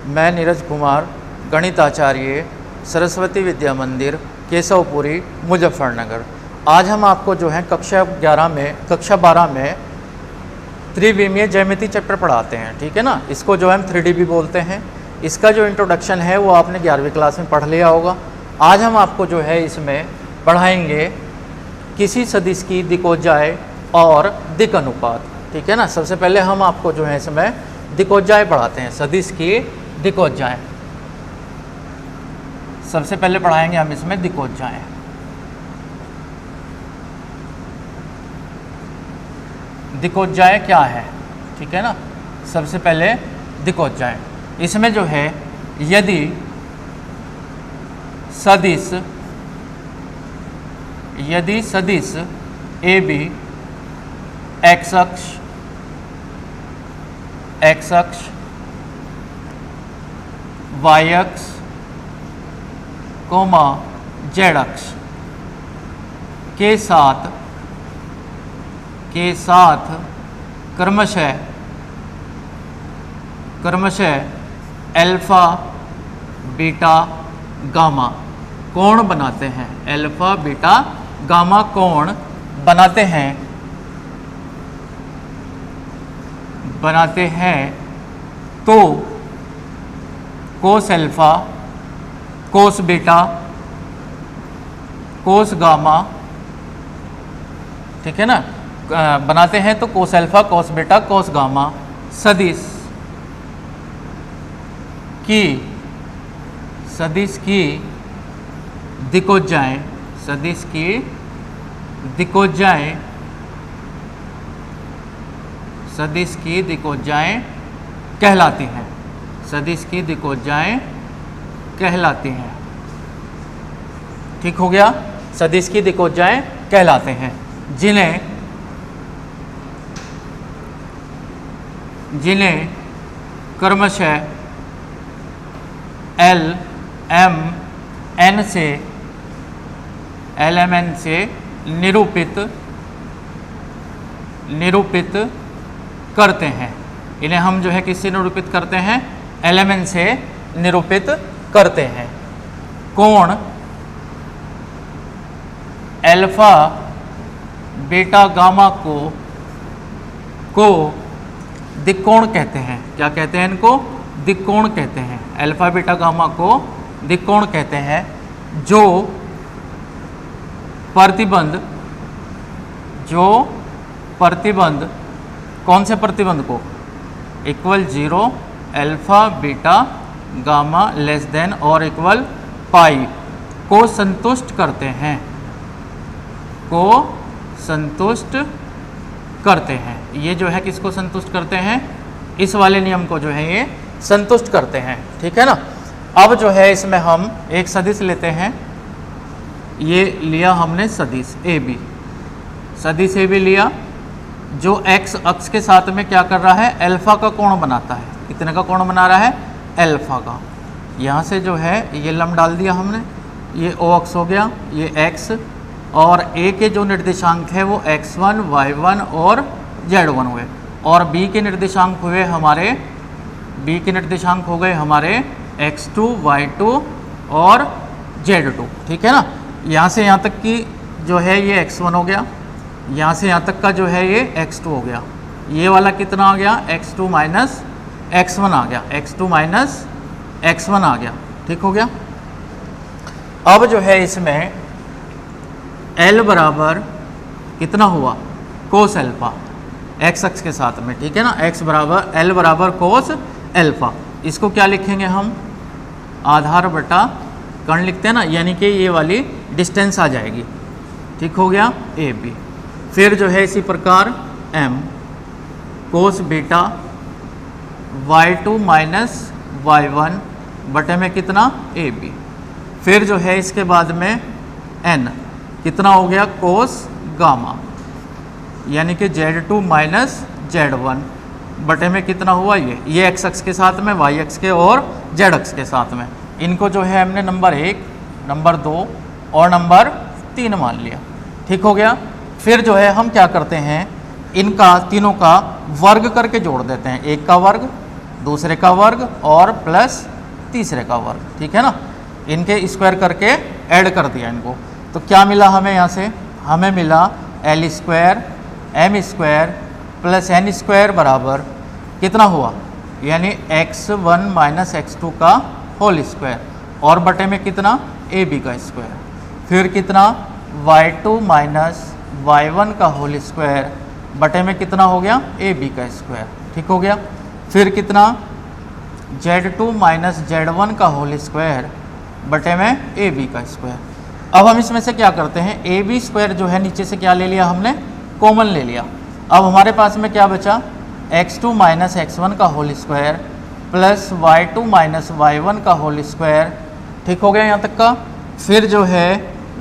मैं नीरज कुमार, गणिताचार्य, सरस्वती विद्या मंदिर, केशवपुरी, मुजफ्फरनगर। आज हम आपको जो है कक्षा 12 में त्रिविमीय ज्यामिति चैप्टर पढ़ाते हैं, ठीक है ना। इसको जो हम 3D भी बोलते हैं। इसका जो इंट्रोडक्शन है वो आपने 11वीं क्लास में पढ़ लिया होगा। आज हम आपको जो है इसमें पढ़ाएंगे किसी सदिश की दिक्कोजाए और दिक् अनुपात, ठीक है ना। सबसे पहले हम आपको जो है इसमें दिक्कोजाए पढ़ाते हैं, सदिश की दिक्कोजाए। सबसे पहले पढ़ाएंगे हम इसमें दिक्कोजाए। दिक्कोजाए क्या है, ठीक है ना। सबसे पहले दिक्कोजाए, इसमें जो है यदि सदिश AB x अक्ष y अक्ष कोमा z अक्ष के साथ क्रमशः अल्फा बीटा गामा कोण बनाते हैं, अल्फा बीटा गामा कोण बनाते हैं तो cos alpha cos beta cos gamma, ठीक है ना, बनाते हैं तो cos alpha cos beta cos gamma सदिश की दिक्कोजाए कहलाती हैं, सदिश की दिक्कोजाए कहलाती हैं। ठीक हो गया, सदिश की दिक्कोजाए कहलाते हैं जिन्हें क्रमशः LMN से निरूपित करते हैं। इन्हें हम जो है किससे निरूपित करते हैं, LMN से निरूपित करते हैं। कोण अल्फा बीटा गामा को दिक्कोण कहते हैं। क्या कहते हैं इनको, दिक्कोण कहते हैं। अल्फा बीटा गामा को दिक्कोण कहते हैं। जो प्रतिबंध कौन से प्रतिबंध को, equal 0 alpha beta gamma less than और इक्वल पाई को संतुष्ट करते हैं। ये जो है किसको संतुष्ट करते हैं, इस वाले नियम को जो है ये संतुष्ट करते हैं, ठीक है ना। अब जो है इसमें हम एक सदिश लेते हैं। ये लिया हमने सदिश AB लिया जो x अक्ष के साथ में क्या कर रहा है, अल्फा का कोण बनाता है। कितने का कोण बना रहा है, अल्फा का। यहाँ से जो है ये लम डाल दिया हमने, ये O अक्ष हो गया, ये x और A के जो निर्देशांक है वो x1 y1 और z1 हुए, और B के निर्देशांक हो गए हमारे x2 y2 और z2, ठीक है ना। यहाँ से यहाँ तक की जो है ये x1 हो गया, यहाँ से यहाँ तक का जो है ये x2 हो गया। ये वाला कितना आ गया, x2 माइनस x1 आ गया, x2 माइनस x1 आ गया, ठीक हो गया। अब जो है इसमें L बराबर कितना हुआ, कोस अल्फा x अक्ष के साथ में, ठीक है ना। L बराबर कोस अल्फा। इसको क्या लिखेंगे हम, आधार बटा कर्ण लिखते हैं ना, यानी कि ये वाली डिस्टेंस आ जाएगी, ठीक हो गया, AB। फिर जो है इसी प्रकार M cos beta y2 minus y1 बटे में कितना, AB। फिर जो है इसके बाद में N कितना हो गया, कोस गामा, यानी कि Z2 माइनस Z1 बटे में कितना हुआ, ये x अक्ष के साथ में, y अक्ष के और z अक्ष के साथ में। इनको जो है हमने नंबर 1, नंबर 2 और नंबर 3 मान लिया, ठीक हो गया। फिर जो है हम क्या करते हैं, इनका तीनों का वर्ग करके जोड़ देते हैं। 1 का वर्ग दूसरे का वर्ग और प्लस तीसरे का वर्ग, ठीक है ना। इनके स्क्वायर करके ऐड कर दिया इनको, तो क्या मिला हमें यहाँ से, हमें मिला L square M square plus N square बराबर कितना हुआ, यानी x1 माइनस x2 का होल स्क्वायर और बटे में कितना ए बी का स्क्वायर, फिर कितना y2 माइनस y1 का होल स्क्वायर बटे में कितना हो गया ए बी का स्क्वायर, ठीक हो गया। फिर कितना z2 माइनस z1 का होल स्क्वायर बटे में ए बी का स्क्वायर। अब हम इसमें से क्या करते हैं, ए बी स्क्वायर जो है नीचे से क्या ले लिया हमने, कॉमन ले लिया। अब हमारे पास में क्या बचा, x2 माइनस x1 का whole square plus y2 minus y1 का होल स्क्वायर, ठीक हो गया यहाँ तक का। फिर जो है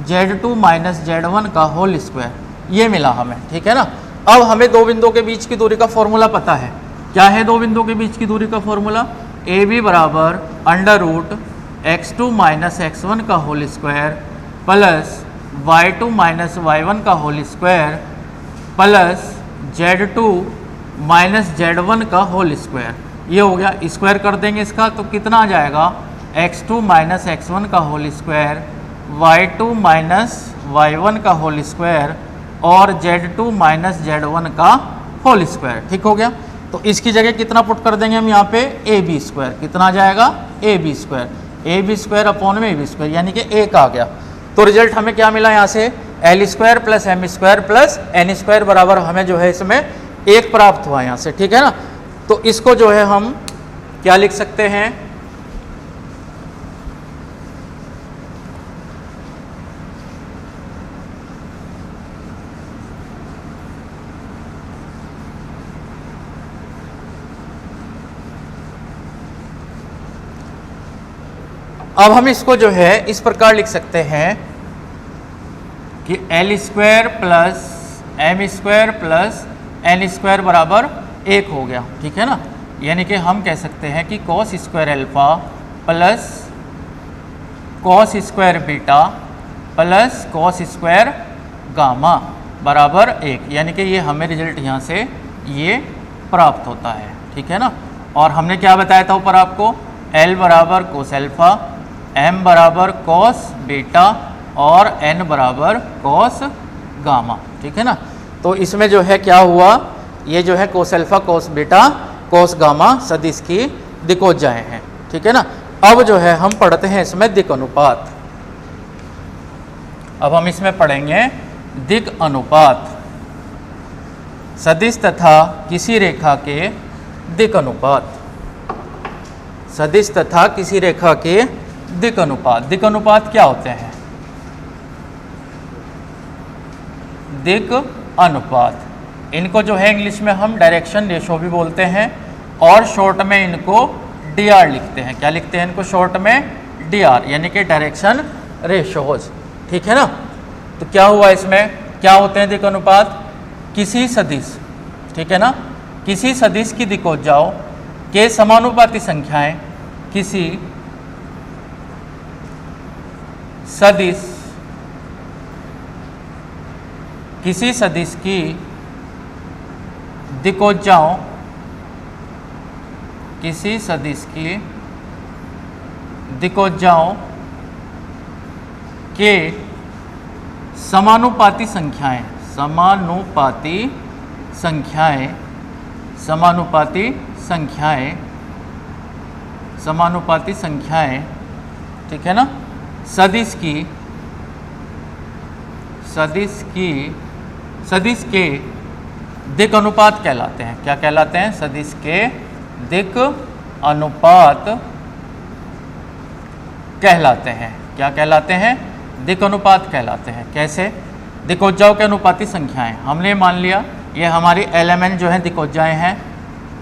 z2 माइनस z1 का होल स्क्वायर, ये मिला हमें, ठीक है ना। अब हमें दो बिंदुओं के बीच की दूरी का फॉर्मूला पता है, क्या है दो बिंदुओं के बीच की दूरी का फॉर्मूला, ए बी बराबर under root x2 minus x1 का whole square plus y2 minus y1 का whole square plus z2 minus z1 का होल स्क्वायर। ये हो गया, स्क्वायर कर देंगे इसका तो कितना आ जाएगा, x2 माइनस x1 का whole square y2 minus y1 का होल स्क्वायर और z2 माइनस z1 का होल स्क्वायर, ठीक हो गया। तो इसकी जगह कितना पुट कर देंगे हम यहाँ पे, ए बी स्क्वायर, कितना आ जाएगा A B square, A B square upon में ए बी स्क्वायर, यानी कि एक आ गया। तो रिजल्ट हमें क्या मिला यहाँ से, L square plus M square plus N square बराबर हमें जो है इसमें एक प्राप्त हुआ यहाँ से, ठीक है ना। तो इसको जो है हम क्या लिख सकते हैं, अब हम इसको जो है इस प्रकार लिख सकते हैं कि L square plus M square plus N square बराबर एक हो गया, ठीक है ना। यानी कि हम कह सकते हैं कि cos square alpha plus cos square beta plus cos square gamma बराबर एक, यानी कि ये हमें रिजल्ट यहाँ से ये प्राप्त होता है, ठीक है ना। और हमने क्या बताया था ऊपर आपको, एल बराबर कोस अल्फा, एम बराबर कॉस बीटा और एन बराबर कॉस गामा, ठीक है ना। तो इसमें जो है क्या हुआ, ये जो है cos alpha cos beta cos gamma सदिश की दिक्कोजाएं हैं, ठीक है ना। अब जो है हम पढ़ते हैं इसमें दिक् अनुपात। अब हम इसमें पढ़ेंगे दिक् अनुपात, सदिश तथा किसी रेखा के दिक् अनुपात, सदिश तथा किसी रेखा के दिक् अनुपात। दिक् अनुपात क्या होते हैं, दिक् अनुपात, इनको जो है इंग्लिश में हम डायरेक्शन रेशो भी बोलते हैं और शॉर्ट में इनको डीआर लिखते हैं। क्या लिखते हैं इनको शॉर्ट में, डीआर, यानी कि डायरेक्शन रेशोज, ठीक है ना। तो क्या हुआ इसमें, क्या होते हैं दिक् अनुपात, किसी सदिश, ठीक है ना, किसी सदिश की दिक्कोजाओं के समानुपाती संख्याएं किसी सदिश, किसी सदिश की दिक्कोजाओं, किसी सदिश की दिक्कोजाओं के समानुपाती संख्याएं, समानुपाती संख्याएं, समानुपाती संख्याएं, समानुपाती संख्याएं, ठीक है ना, सदिश की, सदिश की, सदिश के दिक् अनुपात कहलाते हैं। क्या कहलाते हैं, सदिश के दिक् अनुपात कहलाते हैं। क्या कहलाते हैं, दिक् अनुपात कहलाते हैं। कैसे, दिक्कोजाओं के अनुपाती संख्याएं, हमने मान लिया ये हमारी एल एम एन जो है दिक्कोजाएं हैं,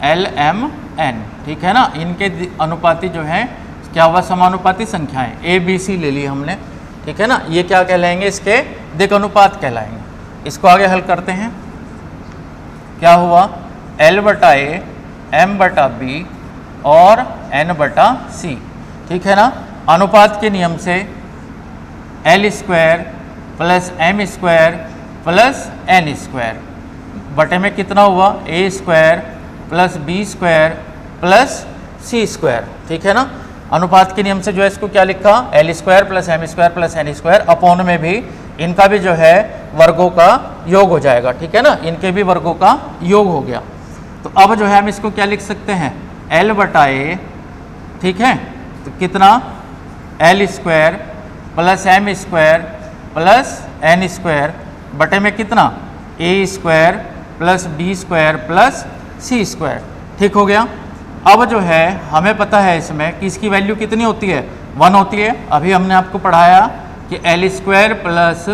एल एम एन, ठीक है ना। इनके अनुपाती जो है क्या हुआ, समानुपाती संख्याएं, ए बी सी ले ली हमने, ठीक है ना। ये क्या कहलाएंगे, इसके दिक् अनुपात कहलाएंगे। इसको आगे हल करते हैं, क्या हुआ, एल बटा ए, एम बटा बी और एन बटा सी, ठीक है ना। अनुपात के नियम से L square plus M square plus N square बटे में कितना हुआ, a square plus b square plus c square, ठीक है ना। अनुपात के नियम से जो है इसको क्या लिखा, L square plus M square plus N square upon में भी इनका भी जो है वर्गों का योग हो जाएगा, ठीक है ना, इनके भी वर्गों का योग हो गया। तो अब जो है हम इसको क्या लिख सकते हैं, एल बटा ए, ठीक है, तो कितना l square plus M square plus N square बटे में कितना a square plus b square plus c square, ठीक हो गया। अब जो है हमें पता है इसमें कि इसकी वैल्यू कितनी होती है, 1 होती है। अभी हमने आपको पढ़ाया कि L square plus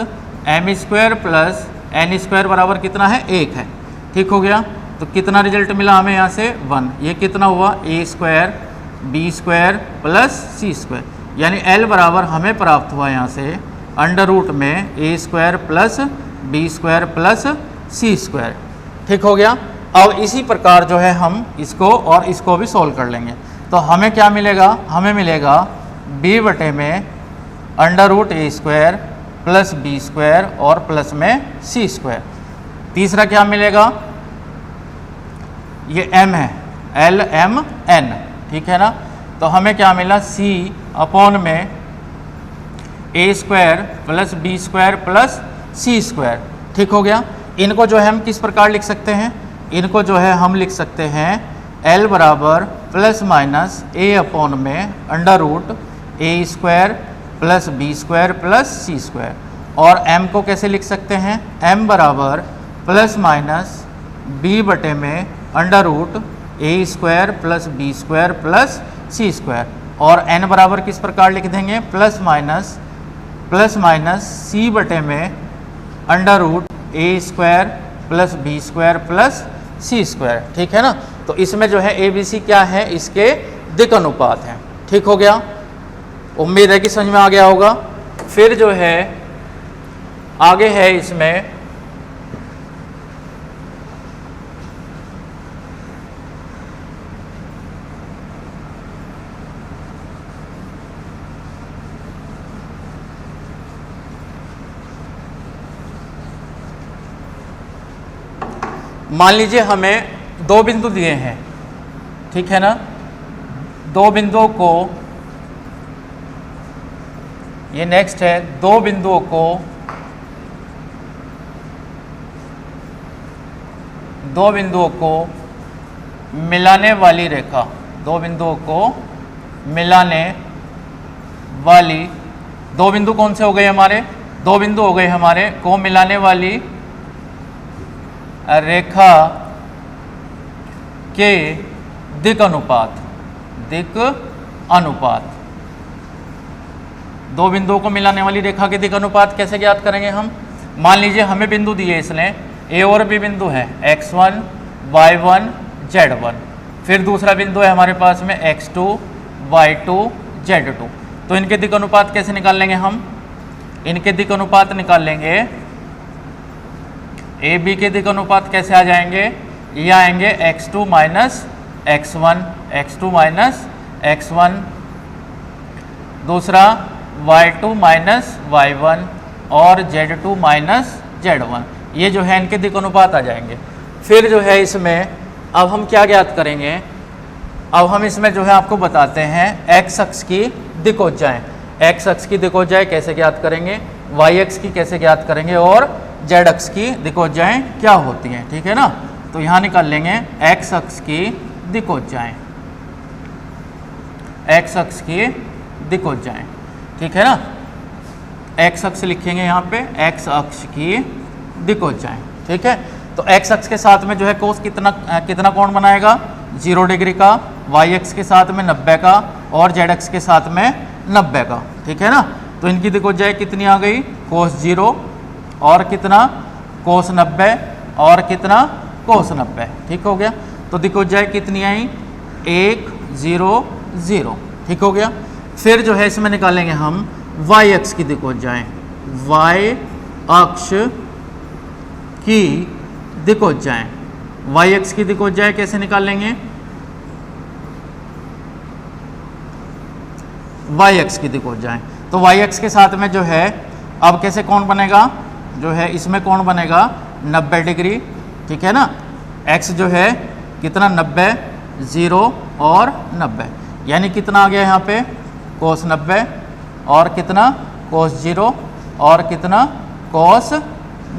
M square plus N square बराबर कितना है, 1 है, ठीक हो गया। तो कितना रिजल्ट मिला हमें यहाँ से 1, ये कितना हुआ a square b square plus c square, यानी एल बराबर हमें प्राप्त हुआ यहाँ से अंडर रूट में a square plus b square plus c square, ठीक हो गया। अब इसी प्रकार जो है हम इसको और इसको भी सॉल्व कर लेंगे। तो हमें क्या मिलेगा, हमें मिलेगा b बटे में under root a square plus b square और प्लस में सी स्क्वायर। तीसरा क्या मिलेगा, ये m है, एल एम एन, ठीक है ना। तो हमें क्या मिला c अपॉन में a square plus b square plus c square, ठीक हो गया। इनको जो है हम किस प्रकार लिख सकते हैं, इनको जो है हम लिख सकते हैं L बराबर प्लस माइनस ए अपॉन में under root a square plus b square plus c square. और m को कैसे लिख सकते हैं, m बराबर प्लस माइनस b बटे में under root a square plus b square plus c square. और n बराबर किस प्रकार लिख देंगे, प्लस माइनस c बटे में under root a square plus b square plus c square, ठीक है ना। तो इसमें जो है ए बी सी क्या है, इसके दिक् अनुपात हैं, ठीक हो गया। उम्मीद है कि समझ में आ गया होगा। फिर जो है आगे है इसमें मान लीजिए हमें 2 बिंदु दिए हैं, ठीक है ना। 2 बिंदुओं को, ये नेक्स्ट है, 2 बिंदुओं को मिलाने वाली रेखा, 2 बिंदुओं को मिलाने वाली, 2 बिंदु कौन से हो गए हमारे, 2 बिंदु हो गए हमारे को मिलाने वाली रेखा के दिक् अनुपात, 2 बिंदुओं को मिलाने वाली रेखा के दिक् अनुपात कैसे ज्ञात करेंगे हम। मान लीजिए हमें बिंदु दिए इसने ए और बी बिंदु है, x1 y1 z1, फिर दूसरा बिंदु है हमारे पास में x2 y2 z2। तो इनके दिक् अनुपात कैसे निकाल लेंगे हम, इनके दिक् अनुपात निकाल लेंगे, ए बी के दिक् अनुपात कैसे आ जाएंगे, ये आएंगे x2 minus x1, x2 minus x1, दूसरा y2 माइनस y1 और z2 माइनस z1, ये जो है इनके दिक् अनुपात आ जाएंगे। फिर जो है इसमें अब हम क्या ज्ञात करेंगे, अब हम इसमें जो है आपको बताते हैं x अक्ष की दिक्कोजाएं, x अक्ष की दिक्कोजाएं कैसे ज्ञात करेंगे, y अक्ष की कैसे ज्ञात करेंगे और z अक्ष की दिक्कोजाएं क्या होती हैं, ठीक है ना। तो यहाँ निकाल लेंगे x अक्ष की दिक्कोजाएं, x अक्ष की दिक्कोजाएं, ठीक है ना। x अक्ष लिखेंगे यहाँ पे, x अक्ष की दिक्कोजाएं, ठीक है। तो x अक्ष के साथ में जो है कोस कितना कोण बनाएगा, 0 डिग्री का, y अक्ष के साथ में 90 का और z अक्ष के साथ में 90 का, ठीक है ना। तो इनकी दिक्कोजाएं कितनी आ गई, कोस 0 और कितना कोस 90 और कितना कोस 90, ठीक हो गया। तो दिक्कोजाएं कितनी आई, 1 0 0, ठीक हो गया। फिर जो है इसमें निकालेंगे हम y अक्ष की दिक्कोजाएं, y अक्ष की दिक्कोजाएं, y अक्ष की दिक्कोजाएं कैसे निकालेंगे, y अक्ष की दिक्कोजाएं। तो y अक्ष के साथ में जो है अब कैसे कोण बनेगा, जो है इसमें कोण बनेगा 90 डिग्री, ठीक है ना। x जो है कितना 90 0 और 90, यानी कितना आ गया यहाँ पे cos 90 और कितना cos 0 और कितना cos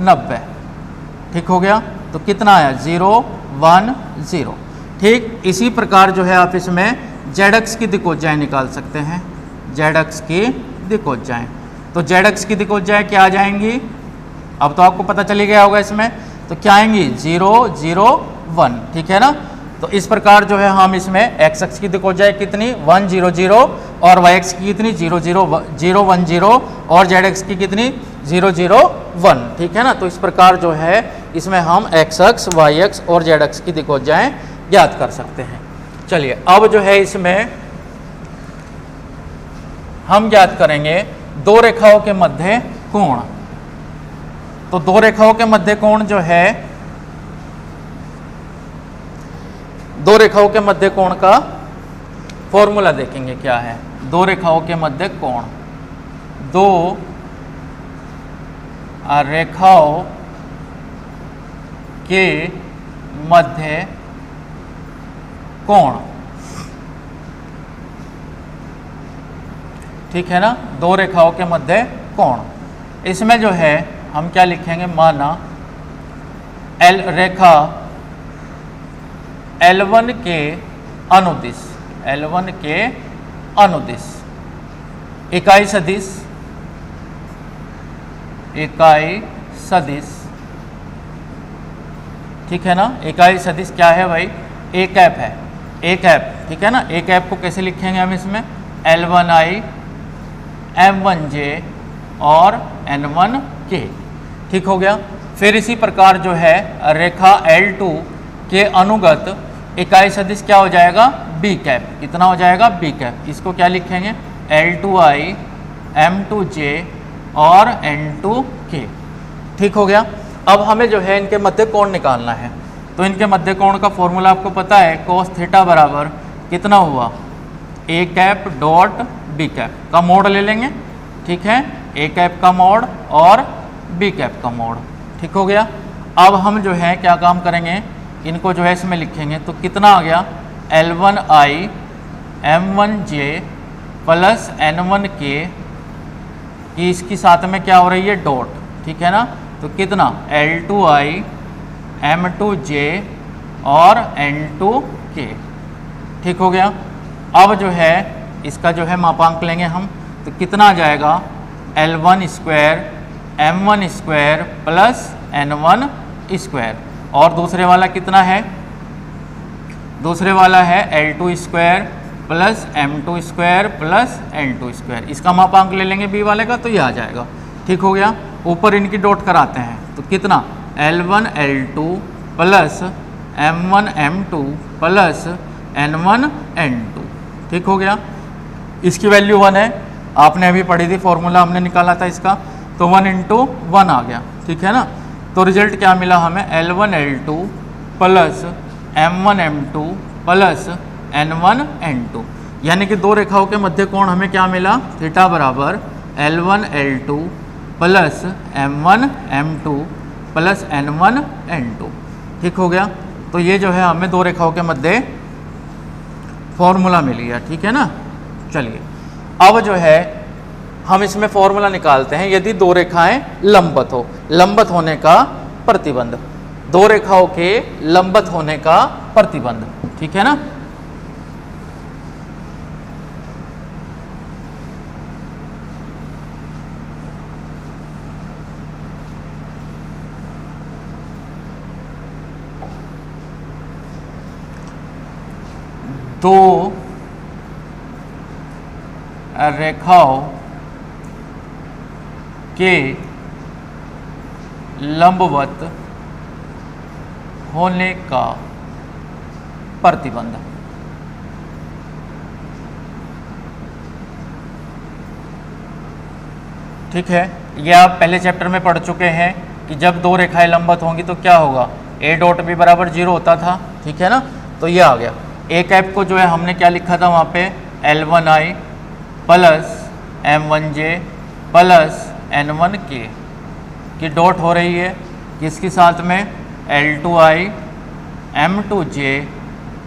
90, ठीक हो गया। तो कितना आया 0 1 0। ठीक इसी प्रकार जो है आप इसमें ZX की दिक्कोजाएँ निकाल सकते हैं, ZX की दिक्कोजाएँ। तो ZX की दिक्कोजाएँ क्या आ जाएंगी, अब तो आपको पता चली गया होगा इसमें, तो क्या आएंगी 0 0 1, ठीक है ना। तो इस प्रकार जो है हम इसमें एक्स एक्स की दिक्कोजाएँ कितनी 1 0 0 और वाई एक्स की कितनी 0 0 0 1 0 और जेड एक्स की कितनी 0 0 1, ठीक है ना। तो इस प्रकार जो है इसमें हम एक्स एक्स वाई एक्स और जेड एक्स की दिक्कोजाएँ ज्ञात कर सकते हैं। चलिए अब जो है इसमें हम ज्ञात करेंगे दो रेखाओं के मध्य कोण। तो दो रेखाओं के मध्य कोण जो है, दो रेखाओं के मध्य कोण का फॉर्मूला देखेंगे क्या है। दो रेखाओं के मध्य कोण, दो रेखाओं के मध्य कोण, ठीक है ना, दो रेखाओं के मध्य कोण। इसमें जो है हम क्या लिखेंगे, माना एल रेखा L1 के अनुदिश, L1 के अनुदिश इकाई सदिश, इकाई सदिश, ठीक है ना। इकाई सदिश क्या है भाई, ए कैप है, ए कैप, ठीक है ना। ए कैप को कैसे लिखेंगे हम इसमें L1I M1J और N1K, ठीक हो गया। फिर इसी प्रकार जो है रेखा L2 के अनुगत इकाई सदिश क्या हो जाएगा, बी कैप, कितना हो जाएगा बी कैप। इसको क्या लिखेंगे L2I M2J और N2K, ठीक हो गया। अब हमें जो है इनके मध्य कोण निकालना है। तो इनके मध्य कोण का फॉर्मूला आपको पता है, cos थीटा बराबर कितना हुआ A cap dot B cap का मोड ले लेंगे, ठीक है, ए कैप का मोड और बी कैप का मोड, ठीक हो गया। अब हम जो है क्या काम करेंगे, इनको जो है इसमें लिखेंगे। तो कितना आ गया L1I M1J प्लस N1K कि इसकी साथ में क्या हो रही है डॉट, ठीक है ना। तो कितना L2I M2J और N2K, ठीक हो गया। अब जो है इसका जो है मापांक लेंगे हम, तो कितना आ जाएगा L1 square M1 square plus N1 square, और दूसरे वाला कितना है, दूसरे वाला है L2 square plus M2 square plus N2 square. इसका मापांक ले लेंगे बी वाले का, तो ये आ जाएगा, ठीक हो गया। ऊपर इनकी डॉट कराते हैं, तो कितना L1 L2 plus M1 M2 plus N1 N2, ठीक हो गया। इसकी वैल्यू 1 है, आपने अभी पढ़ी थी, फॉर्मूला हमने निकाला था इसका, तो 1 × 1 आ गया, ठीक है ना। तो रिजल्ट क्या मिला हमें L1 L2 plus M1 M2 plus N1 N2, यानी कि दो रेखाओं के मध्य कोण हमें क्या मिला, थीटा बराबर L1 L2 plus M1 M2 plus N1 N2, ठीक हो गया। तो ये जो है हमें दो रेखाओं के मध्य फॉर्मूला मिल गया, ठीक है ना। चलिए अब जो है हम इसमें फॉर्मूला निकालते हैं यदि दो रेखाएं लंबवत हो, लंबवत होने का प्रतिबंध, दो रेखाओं के लंबवत होने का प्रतिबंध, ठीक है ना। दो रेखाओं के लंबवत होने का प्रतिबंध, ठीक है। ये आप पहले चैप्टर में पढ़ चुके हैं कि जब दो रेखाएं लंबवत होंगी तो क्या होगा, ए डॉट बी बराबर 0 होता था, ठीक है ना। तो ये आ गया। ए कैप को जो है हमने क्या लिखा था वहाँ पे L1I plus M1J plus N1K की डॉट हो रही है किसके साथ में L2I M2J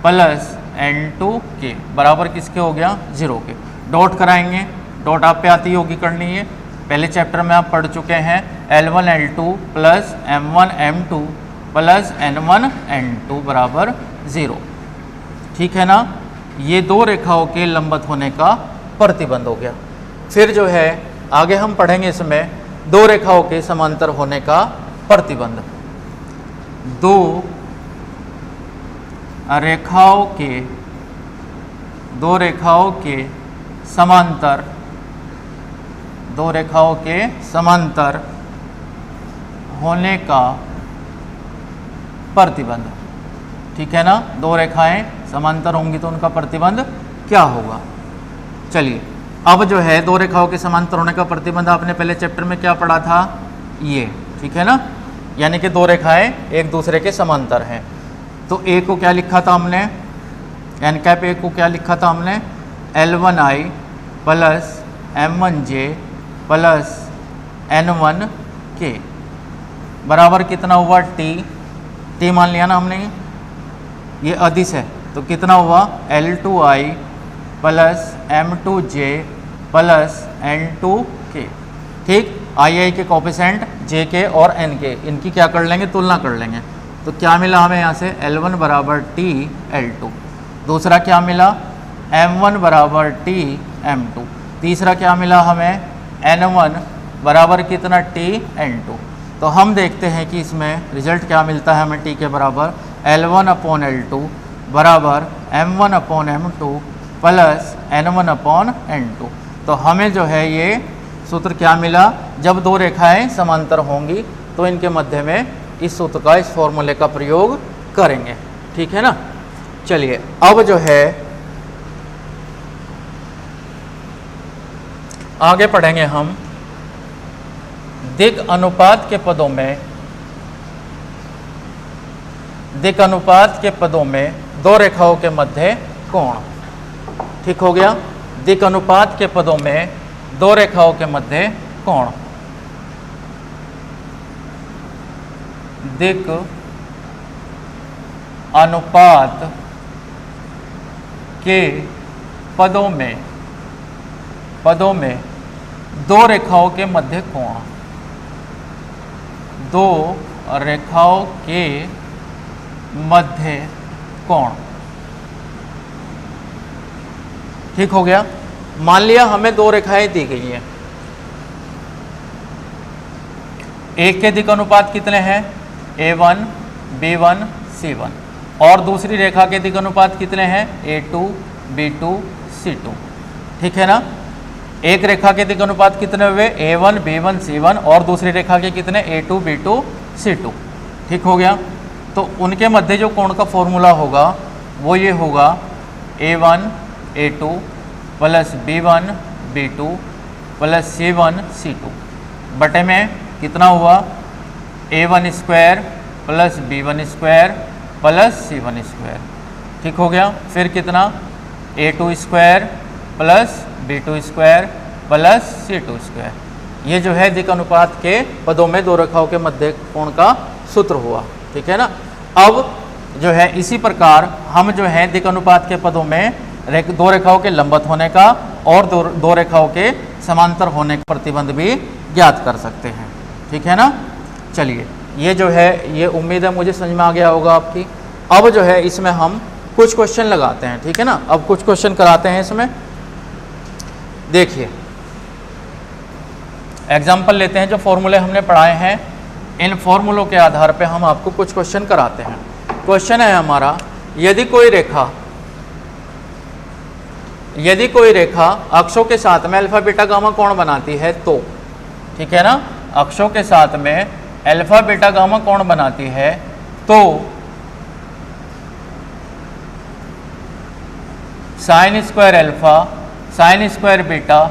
प्लस N2K बराबर किसके हो गया 0 के। डॉट कराएंगे, डॉट आप पे आती होगी करनी है, पहले चैप्टर में आप पढ़ चुके हैं L1 L2 plus M1 M2 plus N1 N2 बराबर 0। ठीक है ना, ये दो रेखाओं के लंबवत होने का प्रतिबंध हो गया। फिर जो है आगे हम पढ़ेंगे इसमें दो रेखाओं के समांतर होने का प्रतिबंध। दो रेखाओं के समांतर होने का प्रतिबंध। ठीक है ना, दो रेखाएं समांतर होंगी तो उनका प्रतिबंध क्या होगा। चलिए अब जो है दो रेखाओं के समांतर होने का प्रतिबंध आपने पहले चैप्टर में क्या पढ़ा था, ये। ठीक है ना, यानी कि दो रेखाएं एक दूसरे के समांतर हैं। तो ए को क्या लिखा था हमने, एन कैप ए को क्या लिखा था हमने, L1I plus M1J plus N1K बराबर कितना हुआ T मान लिया ना हमने, ये अदिश है तो कितना हुआ L2I plus M2J plus N2K। ठीक, आई के कोफिशिएंट J के और N के, इनकी क्या कर लेंगे, तुलना कर लेंगे। तो क्या मिला हमें यहाँ से L1 बराबर T L2, दूसरा क्या मिला M1 बराबर T M2, तीसरा क्या मिला हमें N1 बराबर कितना T N2। तो हम देखते हैं कि इसमें रिजल्ट क्या मिलता है हमें, T के बराबर L1 अपॉन L2 बराबर M1 upon M2 plus N1 upon N2। तो हमें जो है ये सूत्र क्या मिला, जब दो रेखाएं समांतर होंगी तो इनके मध्य में इस सूत्र का, इस फॉर्मूले का प्रयोग करेंगे। ठीक है ना, चलिए अब जो है आगे पढ़ेंगे हम दिक् अनुपात के पदों में दो रेखाओं के मध्य कोण। ठीक हो गया, दिक् अनुपात के पदों में दो रेखाओं के मध्य कोण। दिक् अनुपात के पदों में दो रेखाओं के मध्य कोण, दो रेखाओं के मध्य कोण। ठीक हो गया, मान लिया हमें दो रेखाएं दी गई हैं, एक के दिक् अनुपात कितने हैं A1 B1 C1 और दूसरी रेखा के दिक् अनुपात कितने हैं A2 B2 C2। ठीक है ना, एक रेखा के दिक् अनुपात कितने हुए A1 B1 C1 और दूसरी रेखा के कितने A2 B2 C2। ठीक हो गया, तो उनके मध्य जो कोण का फॉर्मूला होगा वो ये होगा A1 A2 plus B1 B2 plus C1 C2 बटे में कितना हुआ A1 square plus B1 square plus C1 square. ठीक हो गया, फिर कितना A2 square plus B2 square plus C2 square. ये जो है दिक् अनुपात के पदों में दो रेखाओं के मध्य कोण का सूत्र हुआ। ठीक है ना, अब जो है इसी प्रकार हम जो है दिक् अनुपात के पदों में दो रेखाओं के लंबवत होने का और दो रेखाओं के समांतर होने का प्रतिबंध भी ज्ञात कर सकते हैं। ठीक है ना, चलिए ये जो है ये उम्मीद है मुझे समझ में आ गया होगा आपकी। अब जो है इसमें हम कुछ क्वेश्चन लगाते हैं। ठीक है ना, अब कुछ क्वेश्चन कराते हैं इसमें। देखिए एग्जाम्पल लेते हैं, जो फॉर्मूले हमने पढ़ाए हैं इन फॉर्मूलों के आधार पे हम आपको कुछ क्वेश्चन कराते हैं। क्वेश्चन है हमारा, यदि कोई रेखा अक्षों के साथ में अल्फा बीटा गामा कोण बनाती है तो, ठीक है ना, अक्षों के साथ में अल्फा बीटा गामा कोण बनाती है तो sine square alpha sine square beta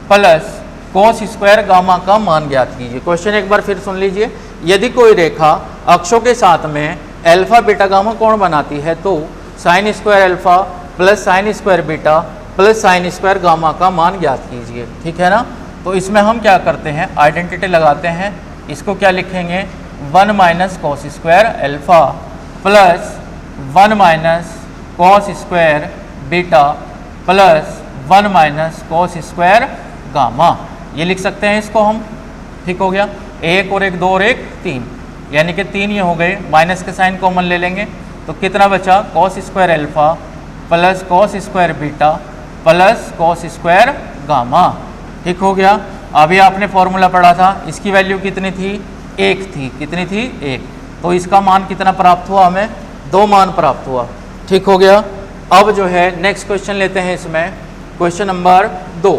plus cos square gamma का मान ज्ञात कीजिए। क्वेश्चन एक बार फिर सुन लीजिए, यदि कोई रेखा अक्षों के साथ में अल्फा बीटा गामा कोण बनाती है तो sine square alpha plus sine square beta plus sine square gamma का मान ज्ञात कीजिए। ठीक है ना, तो इसमें हम क्या करते हैं, आइडेंटिटी लगाते हैं। इसको क्या लिखेंगे, 1 minus cos square alpha plus 1 minus cos square beta plus 1 minus cos square gamma. ये लिख सकते हैं इसको हम, ठीक हो गया। एक और एक 2 और एक 3, यानी कि 3 ये हो गए, माइनस के साइन कॉमन ले लेंगे तो कितना बचा, cos square alpha plus cos square beta plus cos square gamma, ठीक हो गया। अभी आपने फॉर्मूला पढ़ा था, इसकी वैल्यू कितनी थी, 1 थी, कितनी थी 1, तो इसका मान कितना प्राप्त हुआ, हमें 2 मान प्राप्त हुआ, ठीक हो गया। अब जो है नेक्स्ट क्वेश्चन लेते हैं इसमें, क्वेश्चन नंबर 2।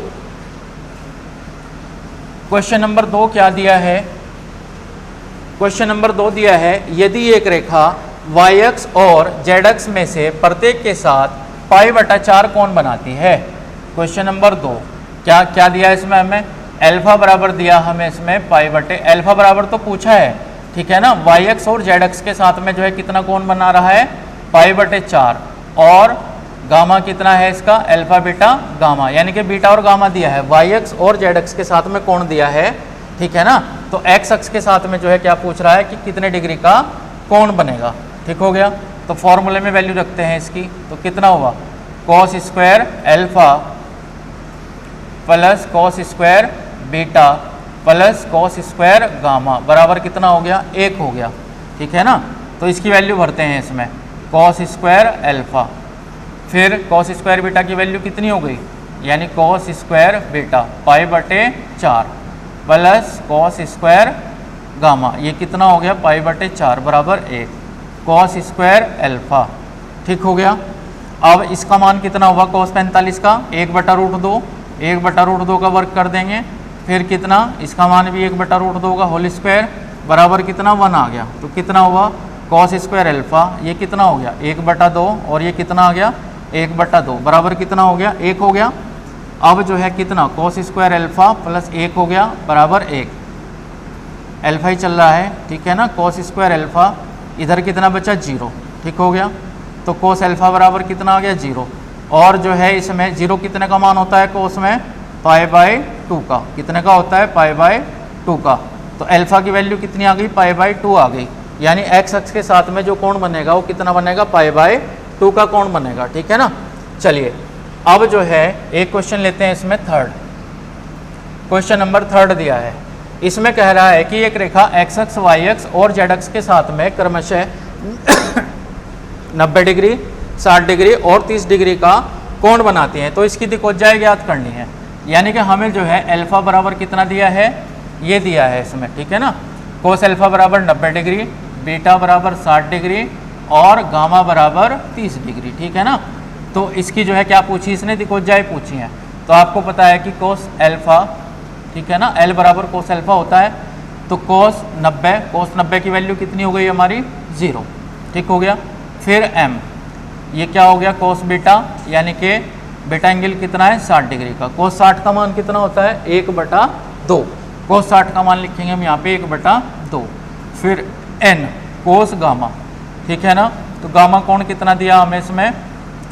क्वेश्चन नंबर 2 क्या दिया है, क्वेश्चन नंबर 2 दिया है, यदि एक रेखा y-अक्ष और z-अक्ष में से प्रत्येक के साथ π/4 कोण बनाती है। क्वेश्चन नंबर 2 क्या क्या दिया है इसमें, हमें अल्फा बराबर दिया, हमें इसमें अल्फा बराबर तो पूछा है, ठीक है ना। y-अक्ष और z-अक्ष के साथ में जो है कितना कोण बना रहा है, π/4, और गामा कितना है इसका, अल्फा बीटा गामा, यानी कि बीटा और गामा दिया है, y-अक्ष और z-अक्ष के साथ में कोण दिया है, ठीक है ना। तो x अक्ष के साथ में जो है क्या पूछ रहा है कि कितने डिग्री का कोण बनेगा, ठीक हो गया। तो फॉर्मूले में वैल्यू रखते हैं इसकी, तो कितना हुआ, cos square alpha plus cos square beta plus cos square gamma बराबर कितना हो गया, 1 हो गया, ठीक है ना। तो इसकी वैल्यू भरते हैं इसमें, कॉस स्क्वायर अल्फा, फिर कॉस स्क्वायर बीटा की वैल्यू कितनी हो गई, यानी cos square beta π/4 plus cos square gamma, ये कितना हो गया, π/4 बराबर 1, कॉस स्क्वायर अल्फा, ठीक हो गया। अब इसका मान कितना हुआ, कॉस 45 का 1/√2, 1/√2 का वर्ग कर देंगे, फिर कितना, इसका मान भी 1/√2 का होल स्क्वायर बराबर कितना, 1 आ गया। तो कितना हुआ, कॉस स्क्वायर अल्फा, ये कितना हो गया, 1/2, और ये कितना आ गया, 1/2 बराबर कितना हो गया, 1 हो गया। अब जो है कितना, कॉस स्क्वायर अल्फा प्लस 1 हो गया बराबर 1, अल्फा ही चल रहा है, ठीक है ना। कॉस स्क्वायर अल्फा, इधर कितना बचा, 0, ठीक हो गया। तो कोस अल्फा बराबर कितना आ गया, 0, और जो है इसमें 0 कितने का मान होता है, कोस में π/2 का, कितने का होता है, π/2 का। तो अल्फा की वैल्यू कितनी आ गई, π/2 आ गई, यानी x अक्ष के साथ में जो कोण बनेगा वो कितना बनेगा, π/2 का कोण बनेगा, ठीक है ना। चलिए अब जो है एक क्वेश्चन लेते हैं इसमें, थर्ड क्वेश्चन नंबर 3 दिया है। इसमें कह रहा है कि एक रेखा x अक्ष, y अक्ष और z अक्ष के साथ में क्रमशः 90 डिग्री, 60 डिग्री और 30 डिग्री का कोण बनाती है। तो इसकी दिक्कत ज्ञात करनी है, यानी कि हमें जो है अल्फा बराबर कितना दिया है, ये दिया है इसमें, ठीक है ना। कोस अल्फा बराबर 90 डिग्री, बीटा बराबर 60 डिग्री और गामा बराबर 30 डिग्री, ठीक है ना। तो इसकी जो है क्या पूछी इसने, दिक्कत पूछी है। तो आपको पता है कि कोस अल्फा, ठीक है ना, L बराबर कोस अल्फा होता है, तो कोस 90 की वैल्यू कितनी हो गई हमारी, 0, ठीक हो गया। फिर m, ये क्या हो गया, कोस बीटा, यानी कि बीटा एंगल कितना है, 60 डिग्री का। कोस 60 का मान कितना होता है, 1/2, कोस 60 का मान लिखेंगे हम यहाँ पे 1/2। फिर n, कोस गामा, ठीक है ना। तो गामा कोण कितना दिया हमें इसमें,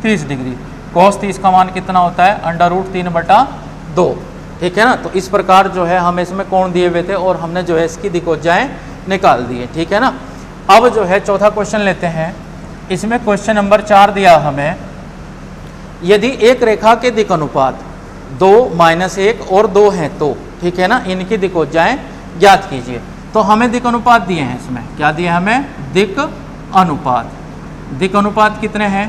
30 डिग्री। कोस 30 का मान कितना होता है, √3/2, ठीक है ना। तो इस प्रकार जो है हमें इसमें कोण दिए हुए थे और हमने जो है इसकी दिक्कतें निकाल दी है, ठीक है ना। अब जो है चौथा क्वेश्चन लेते हैं। इसमें क्वेश्चन नंबर 4 दिया हमें, यदि एक रेखा के दिक् अनुपात 2, -1 और 2 हैं तो, ठीक है ना, इनकी दिक्कतें ज्ञात कीजिए। तो हमें दिक् अनुपात दिए हैं, इसमें क्या दिए हमें, दिक् अनुपात। दिक् अनुपात कितने हैं,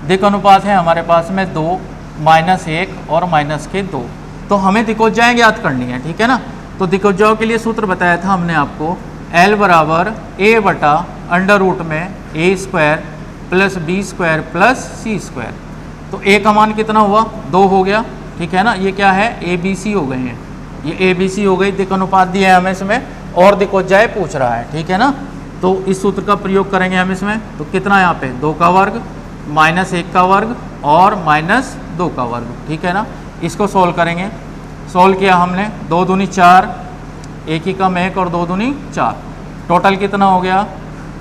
दिक् अनुपात है हमारे पास में 2, -1 और -2। तो हमें दिक्कतें ज्ञात करनी है, ठीक है ना। तो दिक्कतों के लिए सूत्र बताया था हमने आपको, L बराबर a/√a² + b² + c²। तो a का मान कितना हुआ, 2 हो गया, ठीक है ना। ये क्या है, ABC हो गए हैं, ये ABC हो गई, दिक् अनुपात दिया है हमें इसमें, और दिक्कतें पूछ रहा है, ठीक है ना। तो इस सूत्र का प्रयोग करेंगे हम इसमें। तो कितना यहाँ पे, 2 का वर्ग, -1 का वर्ग और -2 का वर्ग, ठीक है ना। इसको सोल्व करेंगे, सोल्व किया हमने, 2 दूनी 4, 1 ही कम 1 और 2 दूनी 4, टोटल कितना हो गया,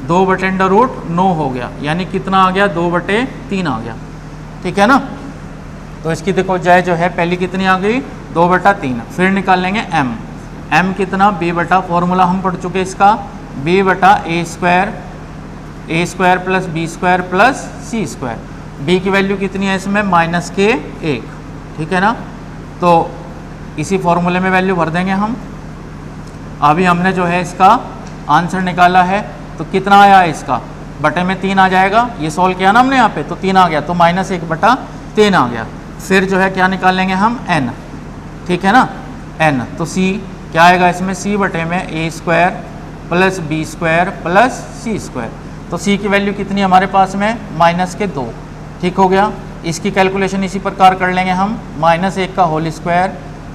2/√9 हो गया, यानी कितना आ गया, 2/3 आ गया, ठीक है ना। तो इसकी देखो जो है पहली कितनी आ गई, 2/3। फिर निकाल लेंगे m कितना, b बटा, फॉर्मूला हम पढ़ चुके इसका, b/a² a square plus b square plus c square. B की वैल्यू कितनी है इसमें, माइनस के 1, ठीक है ना। तो इसी फॉर्मूले में वैल्यू भर देंगे हम। अभी हमने जो है इसका आंसर निकाला है, तो कितना आया इसका, बटे में 3 आ जाएगा। ये सॉल्व किया ना हमने यहाँ पे, तो 3 आ गया, तो -1/3 आ गया। फिर जो है क्या निकाल लेंगे हम, n, ठीक है ना, n। तो c क्या आएगा इसमें, c बटे में a square plus b square plus c square. तो c की वैल्यू कितनी हमारे पास में, -2, ठीक हो गया। इसकी कैलकुलेशन इसी प्रकार कर लेंगे हम, -1 का होल स्क्वायर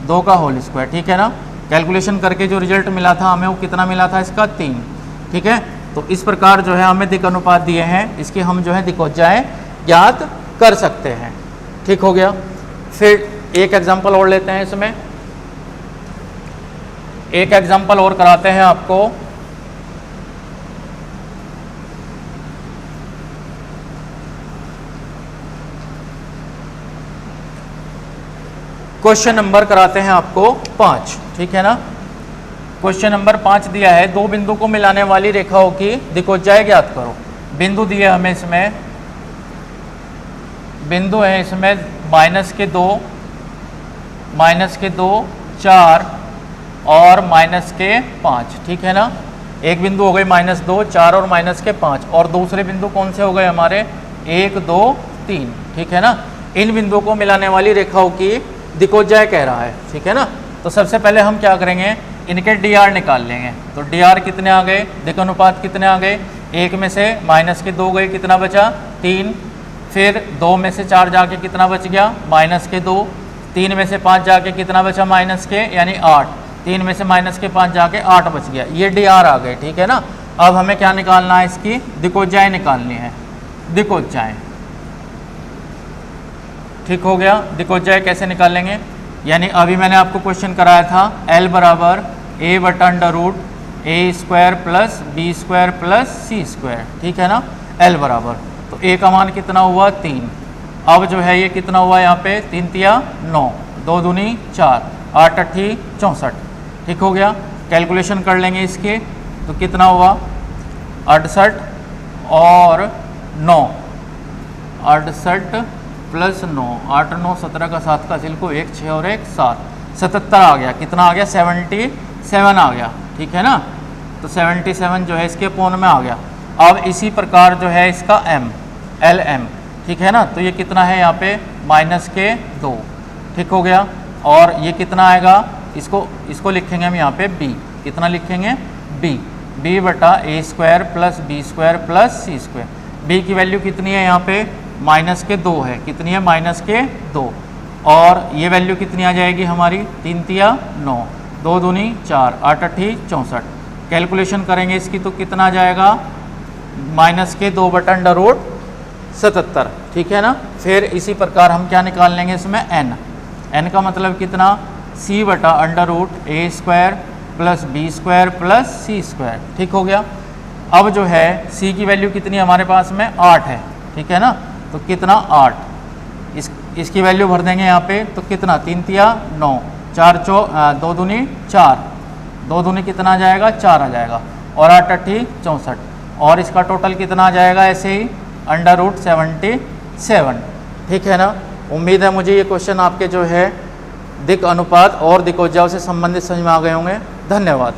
2 का होल स्क्वायर, ठीक है ना। कैलकुलेशन करके जो रिजल्ट मिला था हमें, वो कितना मिला था इसका, 3, ठीक है। तो इस प्रकार जो है हमें दिक् अनुपात दिए हैं, इसके हम जो है दिक्कोजाएं ज्ञात कर सकते हैं, ठीक हो गया। फिर एक एग्जांपल और लेते हैं इसमें, एक एग्जांपल और कराते हैं आपको। क्वेश्चन नंबर कराते हैं आपको 5, ठीक है ना। क्वेश्चन नंबर 5 दिया है, दो बिंदु को मिलाने वाली रेखाओं की दिक्कोजाएं ज्ञात करो। बिंदु दिए हमें इसमें, बिंदु है इसमें -2, -4 और -5, ठीक है ना। एक बिंदु हो गई -2, 4 और -5, और दूसरे बिंदु कौन से हो गए हमारे, 1, 2, 3, ठीक है ना। इन बिंदुओं को मिलाने वाली रेखाओं की दिक्कोजाएं कह रहा है, ठीक है ना। तो सबसे पहले हम क्या करेंगे, इनके dr निकाल लेंगे। तो dr कितने आ गए, दिक् अनुपात कितने आ गए, 1 में से -2 गए, कितना बचा, 3। फिर 2 में से 4 जाके कितना बच गया, -2। 3 में से 5 जाके कितना बचा, यानी 8। 3 में से -5 जाके 8 बच गया, ये dr आ गए, ठीक है ना। अब हमें क्या निकालना है, इसकी दिक्कोजाएं निकालनी है, दिक्कोजाएं, ठीक हो गया। दिक्कोजाएं कैसे निकालेंगे, यानी अभी मैंने आपको क्वेश्चन कराया था, L बराबर a/√a² plus b square plus c square, ठीक है ना। L बराबर, तो a का मान कितना हुआ, 3। अब जो है ये कितना हुआ यहाँ पे, 3 तिया 9, 2 दूनी 4, 8 अट्ठी 64, ठीक हो गया। कैलकुलेशन कर लेंगे इसके, तो कितना हुआ, 68 और 9, 68 प्लस 9, 8 9 17 का 7 का सिल को 1 6 और 1 7, 77 आ गया। कितना आ गया, 77 आ गया, ठीक है ना। तो 77 जो है इसके अपोन में आ गया। अब इसी प्रकार जो है इसका m, LM, ठीक है ना। तो ये कितना है यहाँ पे, -2, ठीक हो गया। और ये कितना आएगा, इसको लिखेंगे हम यहाँ पे b, कितना लिखेंगे, b बटा a² plus b square plus c square. b की वैल्यू कितनी है यहाँ पे, -2 है, कितनी है, -2। और ये वैल्यू कितनी आ जाएगी हमारी, 3 तिया 9, 2 दूनी 4, 8 अट्ठी 64। कैलकुलेशन करेंगे इसकी, तो कितना आ जाएगा, -2/√77, ठीक है ना। फिर इसी प्रकार हम क्या निकाल लेंगे इसमें, n का मतलब कितना, c/√a² plus b square plus c square, ठीक हो गया। अब जो है c की वैल्यू कितनी हमारे पास में, 8 है, ठीक है ना। तो कितना, 8, इसकी वैल्यू भर देंगे यहाँ पे, तो कितना, 3 तिया 9, 2 दूनी 4, 2 दूनी कितना आ जाएगा, 4 आ जाएगा, और 8 अट्ठी 64, और इसका टोटल कितना आ जाएगा, ऐसे ही √77, ठीक है ना। उम्मीद है मुझे ये क्वेश्चन आपके जो है दिक् अनुपात और दिक्कोजाओं से संबंधित समझ में आ गए होंगे। धन्यवाद।